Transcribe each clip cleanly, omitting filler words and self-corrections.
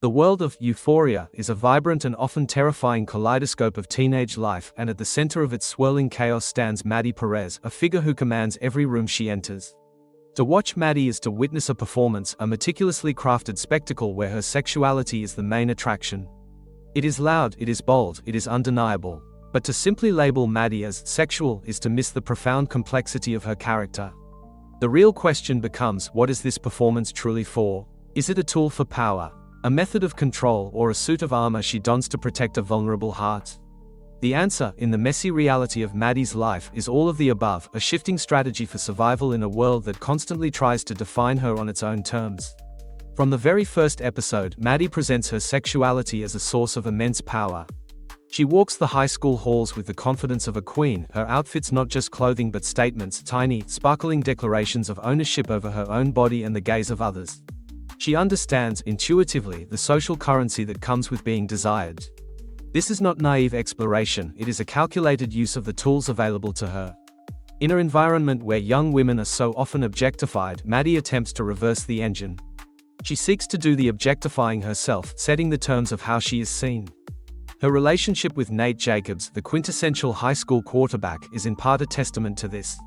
The world of Euphoria is a vibrant and often terrifying kaleidoscope of teenage life, and at the center of its swirling chaos stands Maddy Perez, a figure who commands every room she enters. To watch Maddy is to witness a performance, a meticulously crafted spectacle where her sexuality is the main attraction. It is loud, it is bold, it is undeniable. But to simply label Maddy as sexual is to miss the profound complexity of her character. The real question becomes, what is this performance truly for? Is it a tool for power, a method of control, or a suit of armor she dons to protect a vulnerable heart? The answer, in the messy reality of Maddy's life, is all of the above, a shifting strategy for survival in a world that constantly tries to define her on its own terms. From the very first episode, Maddy presents her sexuality as a source of immense power. She walks the high school halls with the confidence of a queen, her outfits not just clothing but statements, tiny, sparkling declarations of ownership over her own body and the gaze of others. She understands, intuitively, the social currency that comes with being desired. This is not naive exploration, it is a calculated use of the tools available to her. In an environment where young women are so often objectified, Maddy attempts to reverse the engine. She seeks to do the objectifying herself, setting the terms of how she is seen. Her relationship with Nate Jacobs, the quintessential high school quarterback, is in part a testament to this.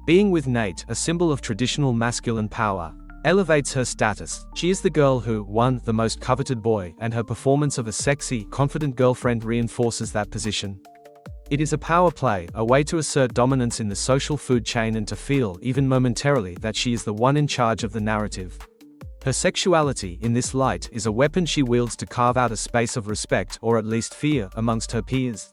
Being with Nate, a symbol of traditional masculine power, elevates her status. She is the girl who won the most coveted boy, and her performance of a sexy, confident girlfriend reinforces that position. It is a power play, a way to assert dominance in the social food chain and to feel, even momentarily, that she is the one in charge of the narrative. Her sexuality, in this light, is a weapon she wields to carve out a space of respect, or at least fear, amongst her peers.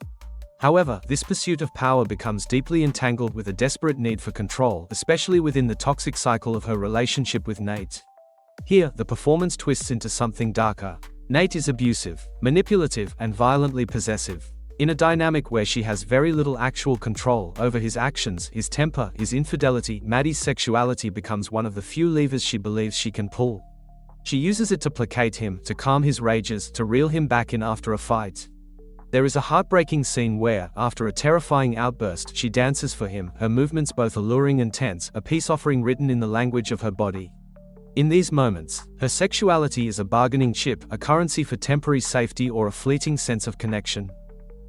However, this pursuit of power becomes deeply entangled with a desperate need for control, especially within the toxic cycle of her relationship with Nate. Here, the performance twists into something darker. Nate is abusive, manipulative, and violently possessive. In a dynamic where she has very little actual control over his actions, his temper, his infidelity, Maddy's sexuality becomes one of the few levers she believes she can pull. She uses it to placate him, to calm his rages, to reel him back in after a fight. There is a heartbreaking scene where, after a terrifying outburst, she dances for him, her movements both alluring and tense, a peace offering written in the language of her body. In these moments, her sexuality is a bargaining chip, a currency for temporary safety or a fleeting sense of connection.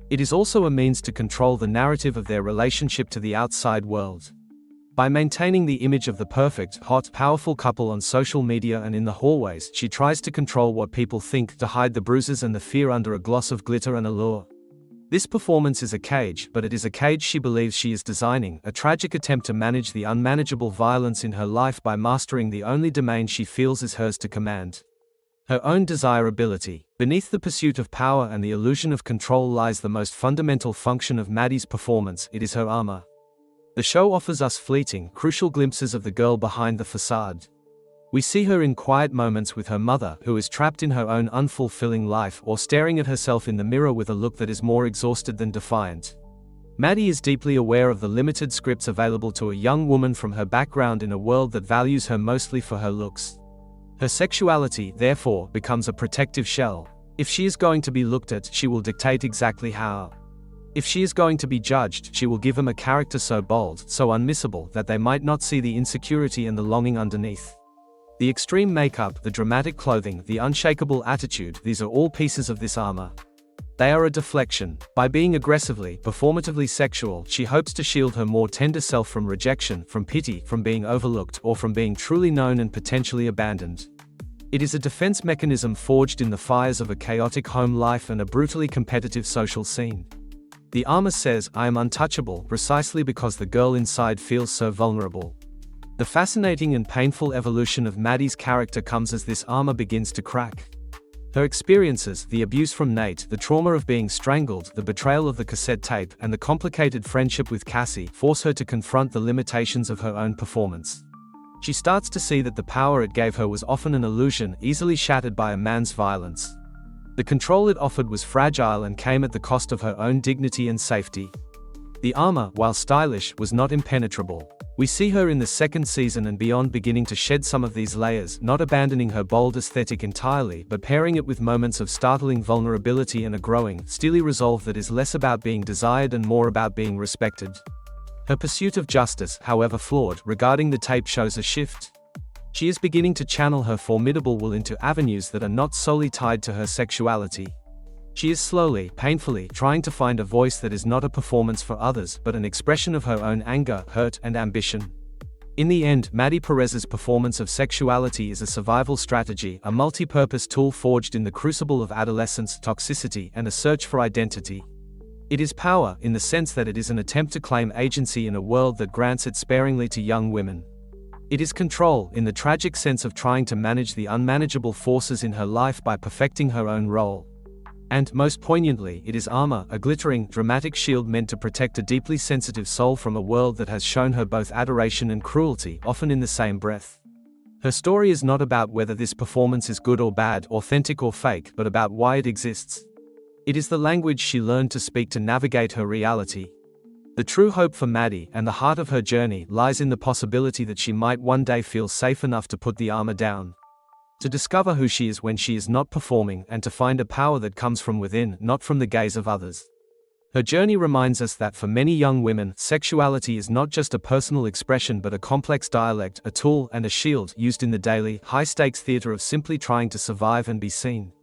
It is also a means to control the narrative of their relationship to the outside world. By maintaining the image of the perfect, hot, powerful couple on social media and in the hallways, she tries to control what people think, to hide the bruises and the fear under a gloss of glitter and allure. This performance is a cage, but it is a cage she believes she is designing, a tragic attempt to manage the unmanageable violence in her life by mastering the only domain she feels is hers to command: her own desirability. Beneath the pursuit of power and the illusion of control lies the most fundamental function of Maddy's performance: it is her armor. The show offers us fleeting, crucial glimpses of the girl behind the facade. We see her in quiet moments with her mother, who is trapped in her own unfulfilling life, or staring at herself in the mirror with a look that is more exhausted than defiant. Maddy is deeply aware of the limited scripts available to a young woman from her background in a world that values her mostly for her looks. Her sexuality, therefore, becomes a protective shell. If she is going to be looked at, she will dictate exactly how. If she is going to be judged, she will give them a character so bold, so unmissable, that they might not see the insecurity and the longing underneath. The extreme makeup, the dramatic clothing, the unshakable attitude, these are all pieces of this armor. They are a deflection. By being aggressively, performatively sexual, she hopes to shield her more tender self from rejection, from pity, from being overlooked, or from being truly known and potentially abandoned. It is a defense mechanism forged in the fires of a chaotic home life and a brutally competitive social scene. The armor says, "I am untouchable," precisely because the girl inside feels so vulnerable. The fascinating and painful evolution of Maddy's character comes as this armor begins to crack. Her experiences, the abuse from Nate, the trauma of being strangled, the betrayal of the cassette tape, and the complicated friendship with Cassie, force her to confront the limitations of her own performance. She starts to see that the power it gave her was often an illusion, easily shattered by a man's violence. The control it offered was fragile and came at the cost of her own dignity and safety. The armor, while stylish, was not impenetrable. We see her in the second season and beyond beginning to shed some of these layers, not abandoning her bold aesthetic entirely, but pairing it with moments of startling vulnerability and a growing, steely resolve that is less about being desired and more about being respected. Her pursuit of justice, however flawed, regarding the tape shows a shift. She is beginning to channel her formidable will into avenues that are not solely tied to her sexuality. She is slowly, painfully, trying to find a voice that is not a performance for others but an expression of her own anger, hurt, and ambition. In the end, Maddy Perez's performance of sexuality is a survival strategy, a multi-purpose tool forged in the crucible of adolescence, toxicity, and a search for identity. It is power, in the sense that it is an attempt to claim agency in a world that grants it sparingly to young women. It is control, in the tragic sense of trying to manage the unmanageable forces in her life by perfecting her own role. And, most poignantly, it is armor, a glittering, dramatic shield meant to protect a deeply sensitive soul from a world that has shown her both adoration and cruelty, often in the same breath. Her story is not about whether this performance is good or bad, authentic or fake, but about why it exists. It is the language she learned to speak to navigate her reality. The true hope for Maddy, and the heart of her journey, lies in the possibility that she might one day feel safe enough to put the armor down. To discover who she is when she is not performing, and to find a power that comes from within, not from the gaze of others. Her journey reminds us that for many young women, sexuality is not just a personal expression but a complex dialect, a tool and a shield used in the daily, high-stakes theater of simply trying to survive and be seen.